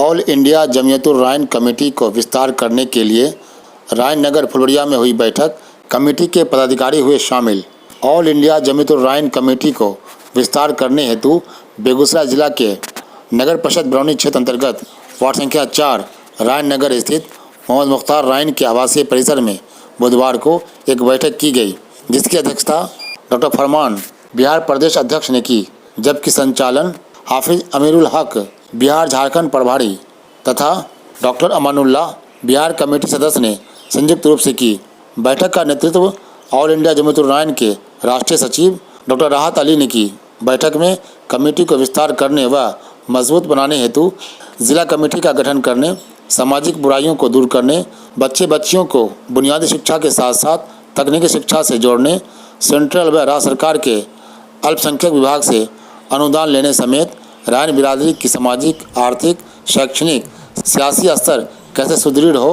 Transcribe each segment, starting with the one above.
All India जमीयतुर्रहमान committee को विस्तार करने के लिए राजनगर फुलवरिया में हुई बैठक। कमेटी के पदाधिकारी हुए शामिल। ऑल इंडिया जमीयतुर्रहमान कमेटी को विस्तार करने हेतु बेगूसराय जिला के नगर परिषद बरौनी क्षेत्र अंतर्गत वार्ड संख्या 4 राजनगर स्थित मोहम्मद मुख्तार राइन के आवासीय परिसर में बुधवार को एक बैठक की गई, जिसकी अध्यक्षता डॉक्टर फरमान बिहार प्रदेश अध्यक्ष ने की, जबकि संचालन हाफिज अमीरुल हक बिहार झारखंड प्रभारी तथा डॉक्टर अमानुल्लाह बिहार कमेटी सदस्य ने संयुक्त रूप से की। बैठक का नेतृत्व ऑल इंडिया जमीयतुर्रहमान के राष्ट्रीय सचिव डॉक्टर राहत अली ने की। बैठक में कमेटी को विस्तार करने व मजबूत बनाने हेतु जिला कमेटी का गठन करने, सामाजिक बुराइयों को दूर करने, बच्चियों को बुनियादी शिक्षा के साथ साथ तकनीकी शिक्षा से जोड़ने, सेंट्रल व राज्य सरकार के अल्पसंख्यक विभाग से अनुदान लेने समेत राइन बिरादरी की सामाजिक, आर्थिक, शैक्षणिक, सियासी स्तर कैसे सुदृढ़ हो,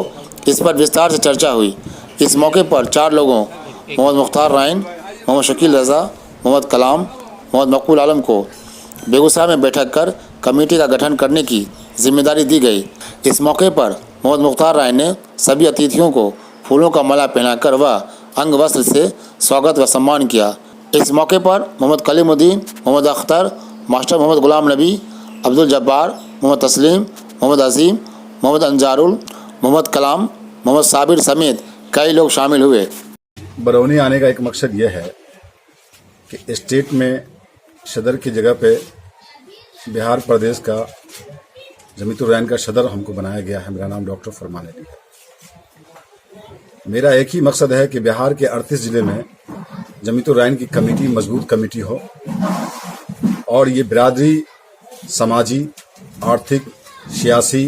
इस पर विस्तार से चर्चा हुई। इस मौके पर 4 लोगों मोहम्मद मुख्तार राइन, मोहम्मद शकील रज़ा, मोहम्मद कलाम, मोहम्मद मकबूल आलम को बेगूसराय में बैठक कर कमेटी का गठन करने की जिम्मेदारी दी गई। इस मौके पर मोहम्मद मुख्तार राइन ने सभी अतिथियों को फूलों का माला पहनाकर व अंग वस्त्र से स्वागत व सम्मान किया। इस मौके पर मोहम्मद कलीमुद्दीन, मोहम्मद अख्तर, मास्टर मोहम्मद गुलाम नबी, अब्दुल जब्बार, मोहम्मद तस्लीम, मोहम्मद अजीम, मोहम्मद अंजारुल, मोहम्मद कलाम, मोहम्मद साबिर समेत कई लोग शामिल हुए। बरौनी आने का एक मकसद यह है कि स्टेट में सदर की जगह पे बिहार प्रदेश का जमीयतुर्रहमान का सदर हमको बनाया गया है। मेरा नाम डॉक्टर फरमान अली है। मेरा एक ही मकसद है कि बिहार के 38 जिले में जमीयतुर्रहमान की कमेटी मजबूत कमेटी हो और ये बिरादरी समाजी, आर्थिक, सियासी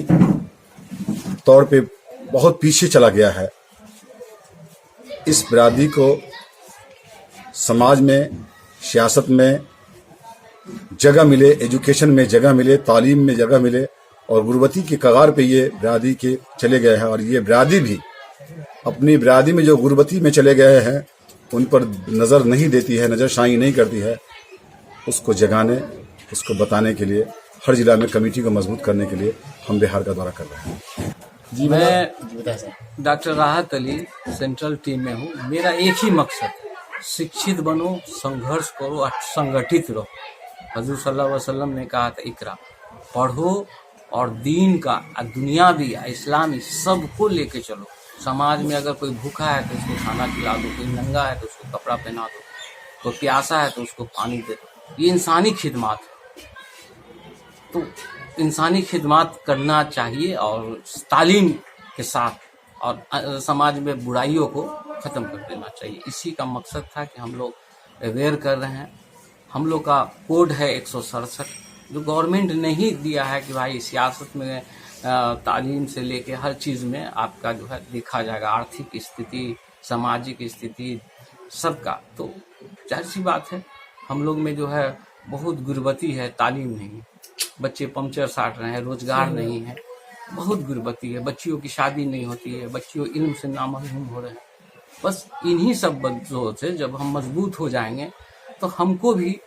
तौर पे बहुत पीछे चला गया है। इस बिरादरी को समाज में, सियासत में जगह मिले, एजुकेशन में जगह मिले, तालीम में जगह मिले और गुर्बती के कगार पे ये बिरादरी के चले गए हैं। और ये बिरादरी भी अपनी बिरादरी में जो गुर्बती में चले गए हैं उन पर नज़र नहीं देती है, नज़रसानी नहीं करती है। उसको जगाने, उसको बताने के लिए हर जिला में कमेटी को मजबूत करने के लिए हम बिहार का दौरा कर रहे हैं। जी, मैं डॉक्टर राहत अली सेंट्रल टीम में हूँ। मेरा एक ही मकसद, शिक्षित बनो, संघर्ष करो और संगठित रहो। हजूर सल्लल्लाहु अलैहि वसल्लम ने कहा था, इकरा, पढ़ो और दीन का, दुनियावी, इस्लामी सबको लेके चलो। समाज में अगर कोई भूखा है तो उसको खाना खिला दो, कोई नंगा है तो उसको कपड़ा पहना दो, कोई प्यासा है तो उसको पानी दे दो। ये इंसानी खिदमत है। तो इंसानी खिदमत करना चाहिए और तालीम के साथ और समाज में बुराइयों को ख़त्म कर देना चाहिए। इसी का मकसद था कि हम लोग अवेयर कर रहे हैं। हम लोग का कोड है 167, जो गवर्नमेंट ने ही दिया है कि भाई सियासत में, तालीम से लेके हर चीज़ में आपका जो है देखा जाएगा, आर्थिक स्थिति, सामाजिक स्थिति सबका। तो जाहिर सी बात है, हम लोग में जो है बहुत गुर्बती है, तालीम नहीं, बच्चे पंचर साट रहे हैं, रोजगार नहीं है, बहुत गुर्बती है, बच्चियों की शादी नहीं होती है, बच्चियों इल्म से नामहरूम हो रहे हैं। बस इन्हीं सब बच्चों से जब हम मजबूत हो जाएंगे तो हमको भी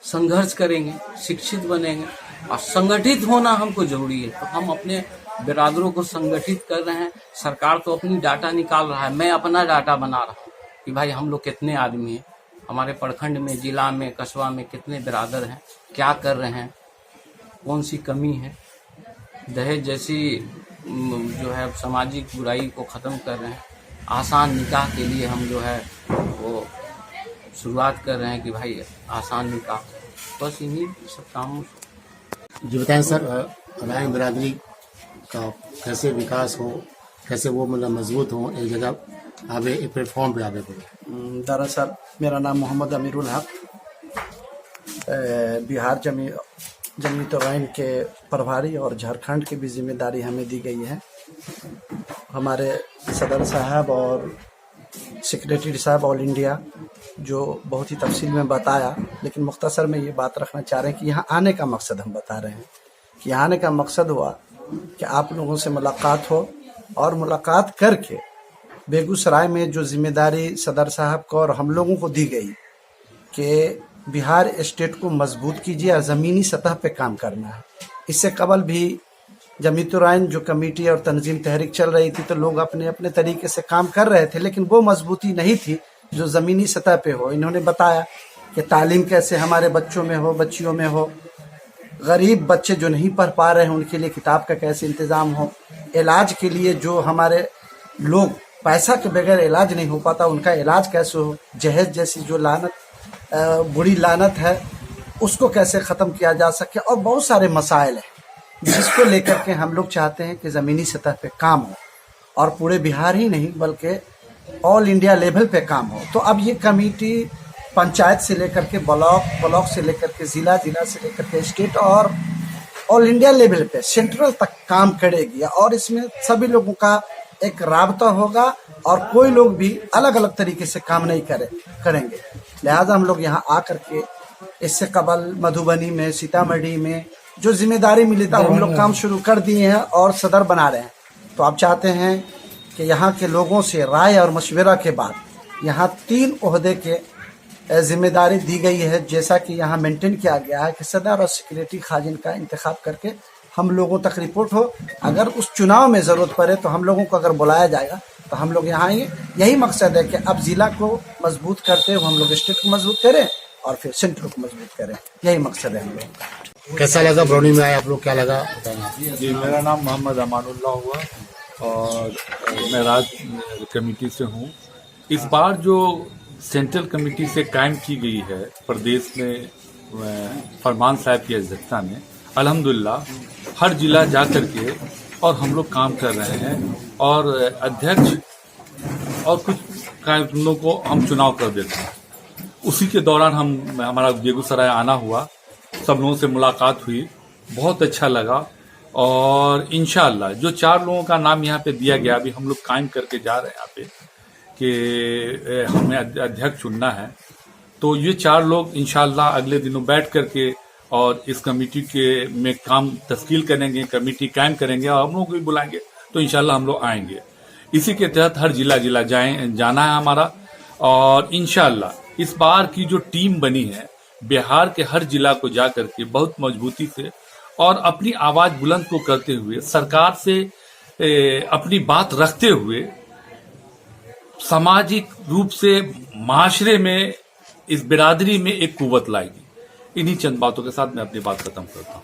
संघर्ष करेंगे, शिक्षित बनेंगे और संगठित होना हमको जरूरी है। तो हम अपने बिरादरों को संगठित कर रहे हैं। सरकार तो अपनी डाटा निकाल रहा है, मैं अपना डाटा बना रहा हूँ कि भाई हम लोग कितने आदमी हैं, हमारे प्रखंड में, जिला में, कस्बा में कितने बिरादर हैं, क्या कर रहे हैं, कौन सी कमी है। दहेज जैसी जो है सामाजिक बुराई को ख़त्म कर रहे हैं। आसान निकाह के लिए हम जो है वो शुरुआत कर रहे हैं कि भाई आसान निकाह। बस इन्हीं सब कामों। जी बताएं सर, राइन बिरादरी का कैसे विकास हो, कैसे वो मतलब मजबूत हो, एक जगह आवे, एक प्लेटफॉर्म पे आवे पड़े। दरअसल मेरा नाम मोहम्मद अमीरुल हक, बिहार जमीयतुर्रहमान के प्रभारी और झारखंड की भी जिम्मेदारी हमें दी गई है। हमारे सदर साहब और सेक्रेटरी साहब ऑल इंडिया जो बहुत ही तफसील में बताया, लेकिन मुख्तसर में ये बात रखना चाह रहे हैं कि यहाँ आने का मकसद हम बता रहे हैं कि यहाँ आने का मकसद हुआ कि आप लोगों से मुलाकात हो और मुलाकात करके बेगूसराय में जो जिम्मेदारी सदर साहब को और हम लोगों को दी गई कि बिहार स्टेट को मजबूत कीजिए और ज़मीनी सतह पे काम करना है। इससे कबल भी जमीतुर्राइन जो कमेटी और तंजीम तहरीक चल रही थी तो लोग अपने अपने तरीके से काम कर रहे थे, लेकिन वो मजबूती नहीं थी जो ज़मीनी सतह पे हो। इन्होंने बताया कि तालीम कैसे हमारे बच्चों में हो, बच्चियों में हो, गरीब बच्चे जो नहीं पढ़ पा रहे हैं उनके लिए किताब का कैसे इंतज़ाम हो, इलाज के लिए जो हमारे लोग पैसा के बगैर इलाज नहीं हो पाता उनका इलाज कैसे हो, जहेज जैसी जो लानत बुरी लानत है उसको कैसे ख़त्म किया जा सके, और बहुत सारे मसाइल हैं जिसको लेकर के हम लोग चाहते हैं कि ज़मीनी सतह पे काम हो और पूरे बिहार ही नहीं बल्कि ऑल इंडिया लेवल पे काम हो। तो अब ये कमेटी पंचायत से लेकर के ब्लॉक से लेकर के ज़िला से लेकर के स्टेट और ऑल इंडिया लेवल पे सेंट्रल तक काम करेगी, और इसमें सभी लोगों का एक राबता होगा और कोई लोग भी अलग अलग तरीके से काम नहीं करेंगे। लिहाजा हम लोग यहाँ आकर के इससे कबल मधुबनी में, सीतामढ़ी में जो जिम्मेदारी मिली था हम लोग काम शुरू कर दिए हैं और सदर बना रहे हैं। तो आप चाहते हैं कि यहाँ के लोगों से राय और मशवरा के बाद यहाँ 3 ओहदे के जिम्मेदारी दी गई है, जैसा कि यहाँ मेंटेन किया गया है कि सदर और सेक्रेटरी खाजिन का इंतखाब करके हम लोगों तक रिपोर्ट हो। अगर उस चुनाव में ज़रूरत पड़े तो हम लोगों को अगर बुलाया जाएगा तो हम लोग यहाँ आएंगे। यही मकसद है कि अब ज़िला को मजबूत करते हुए हम लोग स्टेट को मजबूत करें और फिर सेंटर को मजबूत करें, यही मकसद है हम लोग का। कैसा लगा बरौनी में आए आप लोग, क्या लगा बताएं? जी, मेरा नाम मोहम्मद अमानुल्लाह हुआ और मैं राज कमेटी से हूँ। इस बार जो सेंट्रल कमेटी से कायम की गई है प्रदेश में फरमान साहब की अध्यक्षता में, अल्हम्दुलिल्लाह हर जिला जा कर के और हम लोग काम कर रहे हैं और अध्यक्ष और कुछ कानूनों को हम चुनाव कर देते हैं। उसी के दौरान हमारा बेगूसराय आना हुआ, सब लोगों से मुलाकात हुई, बहुत अच्छा लगा और इंशाअल्लाह जो 4 लोगों का नाम यहाँ पे दिया गया, अभी हम लोग कायम करके जा रहे हैं यहाँ पे कि हमें अध्यक्ष चुनना है, तो ये 4 लोग इंशाअल्लाह अगले दिनों बैठ करके और इस कमेटी के में काम तश्कील करेंगे, कमेटी कायम करेंगे और हम लोग को भी बुलाएंगे तो इंशाअल्लाह हम लोग आएंगे। इसी के तहत हर जिला जाना है हमारा, और इंशाअल्लाह इस बार की जो टीम बनी है बिहार के हर जिला को जा करके बहुत मजबूती से और अपनी आवाज बुलंद को करते हुए सरकार से अपनी बात रखते हुए सामाजिक रूप से माशरे में इस बिरादरी में एक कुव्वत लाएगी। इन्हीं चंद बातों के साथ मैं अपनी बात खत्म करता हूँ।